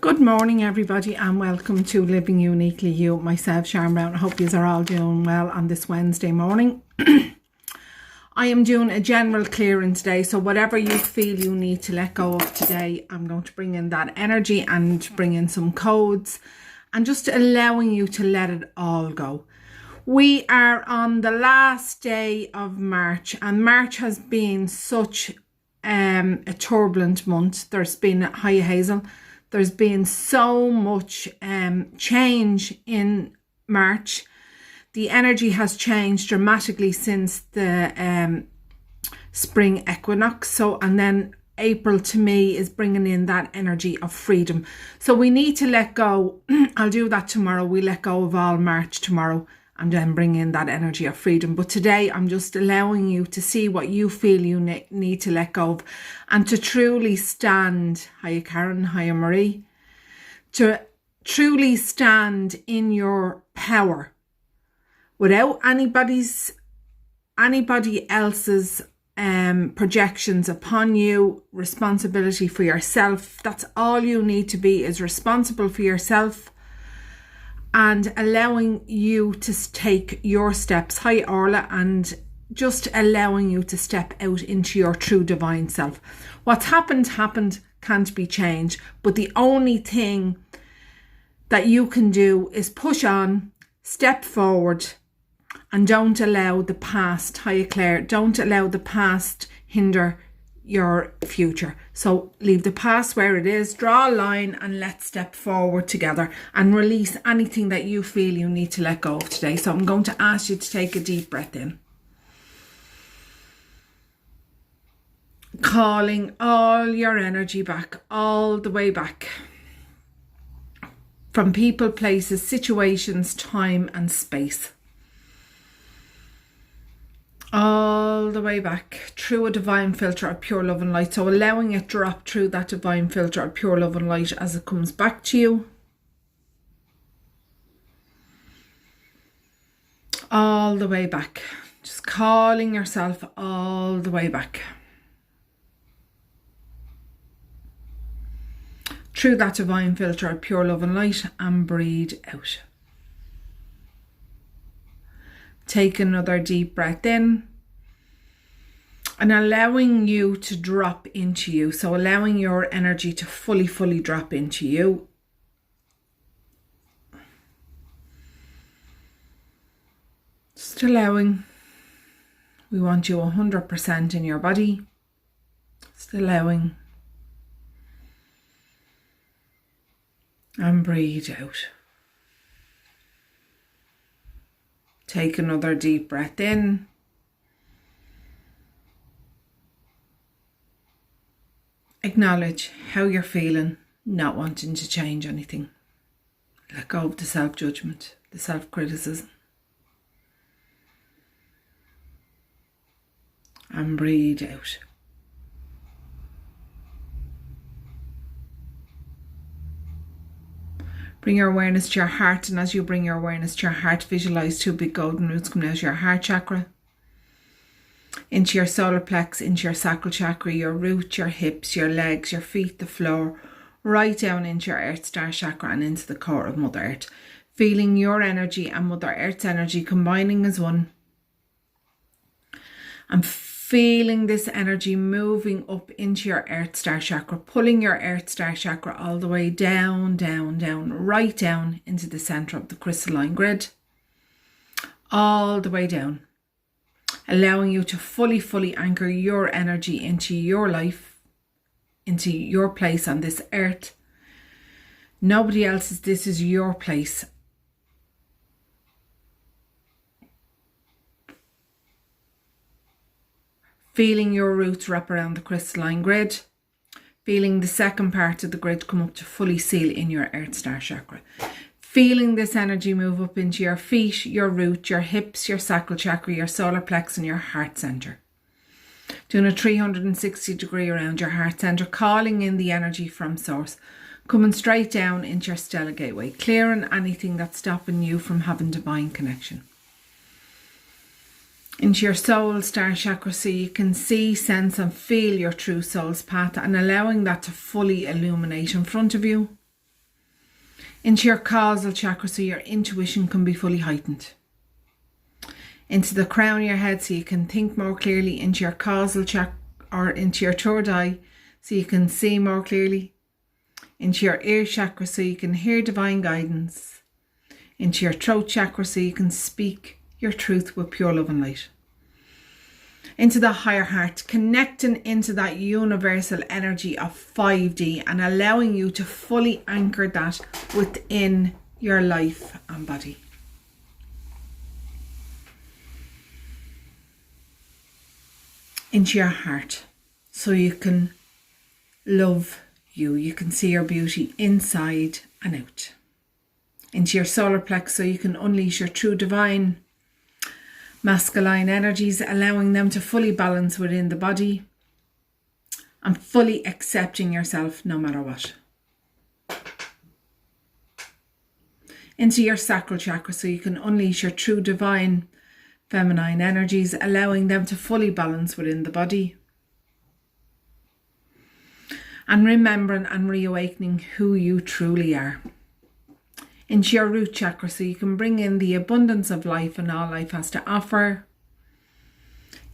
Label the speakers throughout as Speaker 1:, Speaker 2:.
Speaker 1: Good morning everybody and welcome to Living Uniquely You. Myself, Sharon Brown. I hope you are all doing well on this Wednesday morning. I am doing a general clearing today, so whatever you feel you need to let go of today, I'm going to bring in that energy and bring in some codes and just allowing you to let it all go. We are on the last day of March, and March has been such a turbulent month. There's been Hiya Hazel. There's been so much change in March. The energy has changed dramatically since the spring equinox. And then April to me is bringing in that energy of freedom. So we need to let go. I'll do that tomorrow. We let go of all March tomorrow and then bring in that energy of freedom. But today I'm just allowing you to see what you feel you need to let go of and to truly stand. Hiya Karen, hiya Marie. To truly stand in your power without anybody else's projections upon you. Responsibility for yourself. That's all you need to be, is responsible for yourself. And allowing you to take your steps. Hi Orla. And just allowing you to step out into your true divine self. What's happened, can't be changed. But the only thing that you can do is push on, step forward, and don't allow the past, hiya Claire, don't allow the past hinder your future. So leave the past where it is, draw a line, and let's step forward together and release anything that you feel you need to let go of today. So I'm going to ask you to take a deep breath in, calling all your energy back, all the way back, from people, places, situations, time and space. All the way back through a divine filter of pure love and light. So allowing it drop through that divine filter of pure love and light as it comes back to you. All the way back. Just calling yourself all the way back. Through that divine filter of pure love and light, and breathe out. Take another deep breath in and allowing you to drop into you. So allowing your energy to fully drop into you. Just allowing. We want you 100% in your body. Just allowing. And breathe out. Take another deep breath in. Acknowledge how you're feeling, not wanting to change anything. Let go of the self-judgment, the self-criticism. And breathe out. Bring your awareness to your heart, and as you bring your awareness to your heart, visualize two big golden roots coming out of your heart chakra, into your solar plex, into your sacral chakra, your root, your hips, your legs, your feet, the floor, right down into your earth star chakra and into the core of Mother Earth. Feeling your energy and Mother Earth's energy combining as one. And feeling this energy moving up into your earth star chakra, pulling your earth star chakra all the way down, right down into the center of the crystalline grid, all the way down, allowing you to fully anchor your energy into your life, into your place on this earth. Nobody else's, this is your place. Feeling your roots wrap around the crystalline grid. Feeling the second part of the grid come up to fully seal in your earth star chakra. Feeling this energy move up into your feet, your root, your hips, your sacral chakra, your solar plex and your heart center. Doing a 360 degree around your heart center, calling in the energy from source. Coming straight down into your stellar gateway. Clearing anything that's stopping you from having divine connection. Into your soul star chakra, so you can see, sense and feel your true soul's path, and allowing that to fully illuminate in front of you. Into your causal chakra so your intuition can be fully heightened. Into the crown of your head so you can think more clearly. Into your causal chakra, or into your third eye so you can see more clearly. Into your ear chakra so you can hear divine guidance. Into your throat chakra so you can speak your truth with pure love and light. Into the higher heart, connecting into that universal energy of 5D and allowing you to fully anchor that within your life and body. Into your heart so you can love you. You can see your beauty inside and out. Into your solar plexus so you can unleash your true divine masculine energies, allowing them to fully balance within the body and fully accepting yourself no matter what. Into your sacral chakra so you can unleash your true divine feminine energies, allowing them to fully balance within the body. And remembering and reawakening who you truly are. Into your root chakra so you can bring in the abundance of life and all life has to offer.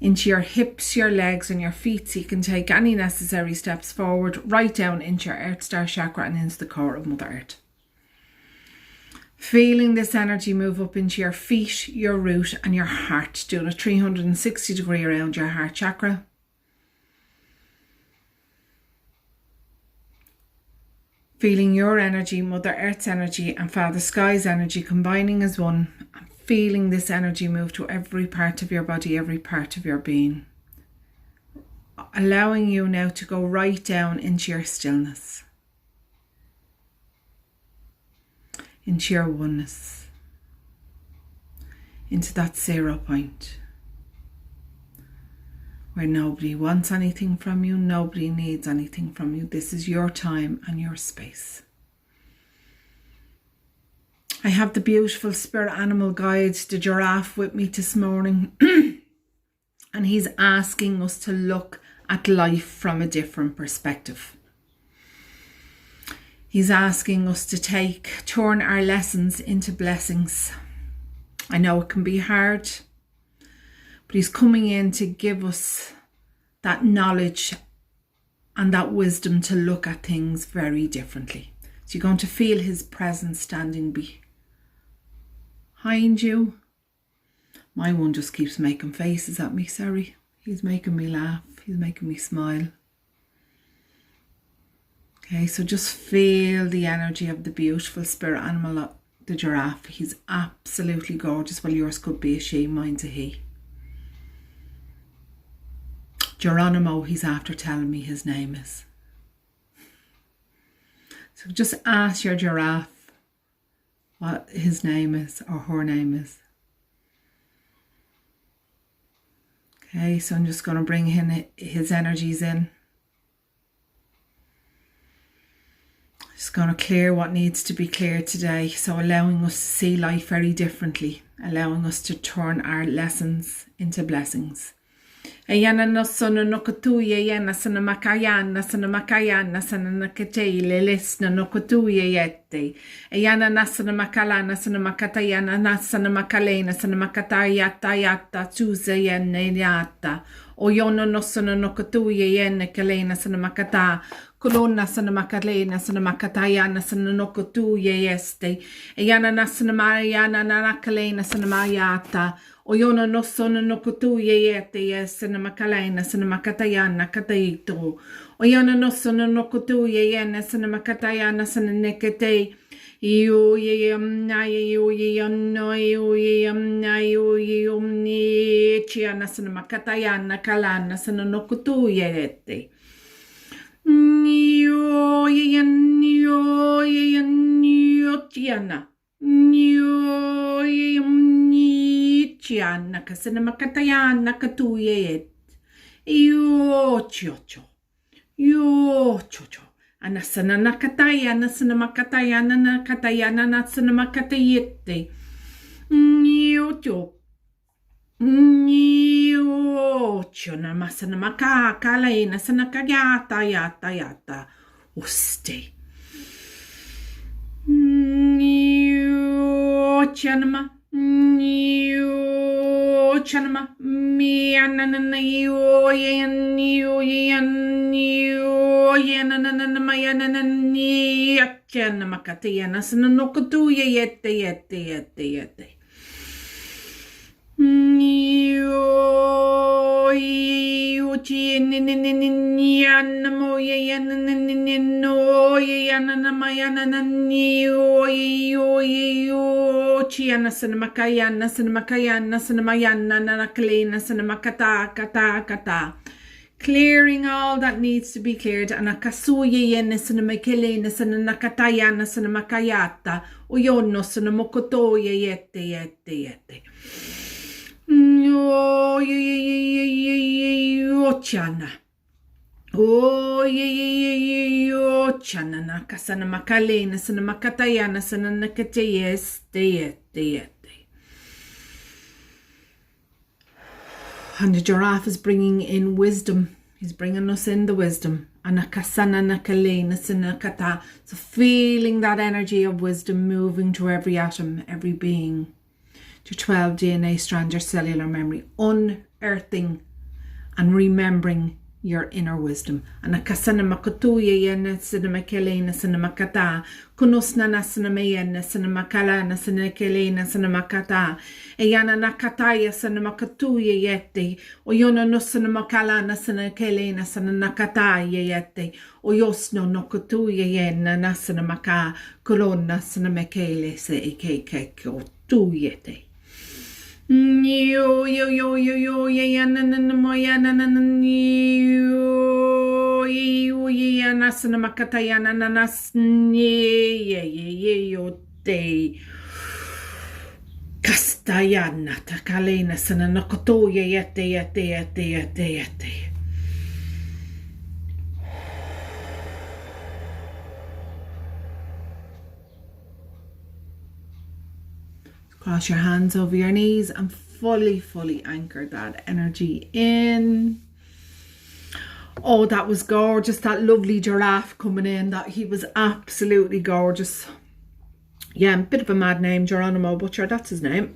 Speaker 1: Into your hips, your legs and your feet so you can take any necessary steps forward, right down into your Earth Star chakra and into the core of Mother Earth. Feeling this energy move up into your feet, your root and your heart, doing a 360 degree around your heart chakra. Feeling your energy, Mother Earth's energy and Father Sky's energy combining as one. And feeling this energy move to every part of your body, every part of your being. Allowing you now to go right down into your stillness. Into your oneness. Into that 0 point. Where nobody wants anything from you, nobody needs anything from you. This is your time and your space. I have the beautiful spirit animal guide, the giraffe, with me this morning. And he's asking us to look at life from a different perspective. He's asking us to turn our lessons into blessings. I know it can be hard. But he's coming in to give us that knowledge and that wisdom to look at things very differently. So you're going to feel his presence standing behind you. My one just keeps making faces at me, sorry. He's making me laugh. He's making me smile. Okay, so just feel the energy of the beautiful spirit animal, the giraffe. He's absolutely gorgeous. Well, yours could be a she, mine's a he. Geronimo, he's after telling me his name is. So just ask your giraffe what his name is or her name is. Okay, so I'm just going to bring in his energies in. Just going to clear what needs to be cleared today. So allowing us to see life very differently. Allowing us to turn our lessons into blessings. Ayana no sono no kutuya yana sana makayana sana sana nakatele lesna no kutuya yete. Ayana nasana makalana sana makatayana nasana makalena sana makatayata yata tuza yana yata. Oyono no sono no kutuya yana kalena sana makata. Kolona sana makalena sana makatayana sana no kutuya yeste. Ayana nasana mariana nakalena sana mayata. Oyono no sono no kutuya yete yesana makalena sana makatayana kataito. Oyono no sono no kutuya yana sana makatayana sana nekete. You na you no you na you ni chiana sana makatayana kalana sana no kutuya yete. You chiana. Chiana kasana makatayana katuyet. Yo chocho. Anasana nakataya nasana makatayana nakatayana nasana makatayete. Yo chona masana makakala nasana kagata yata. Uste. chanama, you chanama, me and you, and you, and you, and my and you, chanama, Katianas, and no cotu yet. Clearing all that needs to be cleared. And akasuye yenes and makelenes and nakatayanas and makayata. Uyonos and mokotoye yete. Oh, chana. Oh, chana. Nakasana makalena, sana makatayana, sana nakatayes, de. And the giraffe is bringing in wisdom. He's bringing us in the wisdom. Anakasana nakalena, sana kata. So feeling that energy of wisdom moving to every atom, every being. Your 12 DNA strands, your cellular memory, unearthing and remembering your inner wisdom. Anakasana makatuya yena sinama kelena sinama kata, kunusna na sinama yena sinama kalana sinama kelena sinama kata, eyana nakataya sinama katuya yete, oyona no sinama kalana sinama kelena sinama kata yete, oyosno no katuya yena na sinama ka, kolona sinama kele se eke kotu yete. Yo ya na moya na yo nasana makataya na nas yo te kastayana takalena sana nakoto yete. Cross your hands over your knees and fully anchor that energy in. Oh, that was gorgeous. That lovely giraffe coming in. That he was absolutely gorgeous. Yeah, a bit of a mad name, Geronimo, but sure, that's his name.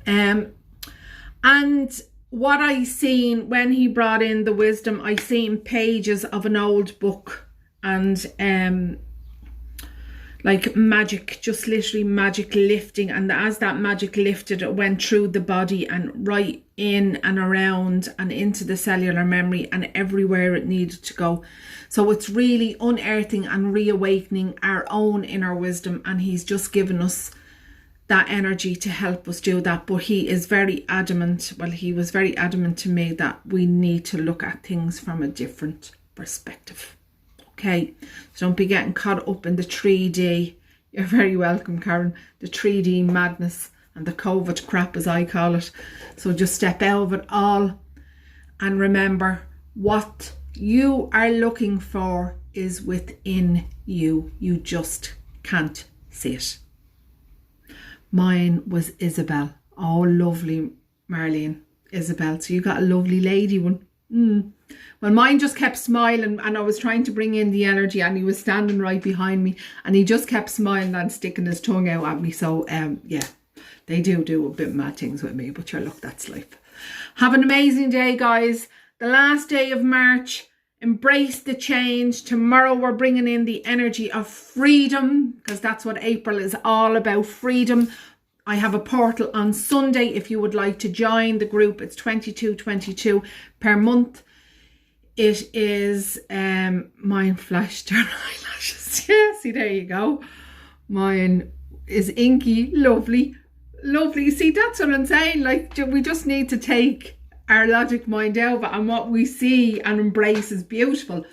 Speaker 1: And what I seen when he brought in the wisdom, I seen pages of an old book and like magic, just literally magic lifting, and as that magic lifted, it went through the body and right in and around and into the cellular memory and everywhere it needed to go. So it's really unearthing and reawakening our own inner wisdom, and he's just given us that energy to help us do that. But he is very adamant, well, he was very adamant to me that we need to look at things from a different perspective. Okay, so don't be getting caught up in the 3D. You're very welcome, Karen. The 3D madness and the COVID crap, as I call it. So just step out of it all and remember what you are looking for is within you. You just can't see it. Mine was Isabel. Oh, lovely, Marlene. Isabel. So you got a lovely lady one. Well, mine just kept smiling, and I was trying to bring in the energy, and he was standing right behind me, and he just kept smiling and sticking his tongue out at me. So yeah, they do a bit mad things with me, but sure, look, that's life. Have an amazing day, guys. The last day of March. Embrace the change. Tomorrow we're bringing in the energy of freedom, because that's what April is all about, freedom. I have a portal on Sunday if you would like to join the group. It's $22.22 per month. It is mine flashed our eyelashes. Yeah, see, there you go. Mine is inky, lovely. See, that's what I'm saying. Like, we just need to take our logic mind out of it, and what we see and embrace is beautiful.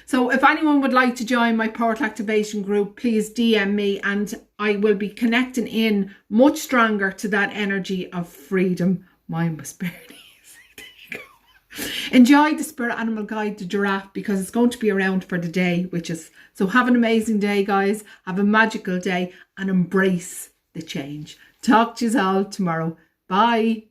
Speaker 1: So if anyone would like to join my portal activation group, please DM me, and I will be connecting in much stronger to that energy of freedom. Mine was barely easy. There you go. Enjoy the Spirit Animal Guide to Giraffe, because it's going to be around for the day, so have an amazing day, guys. Have a magical day and embrace the change. Talk to you all tomorrow. Bye.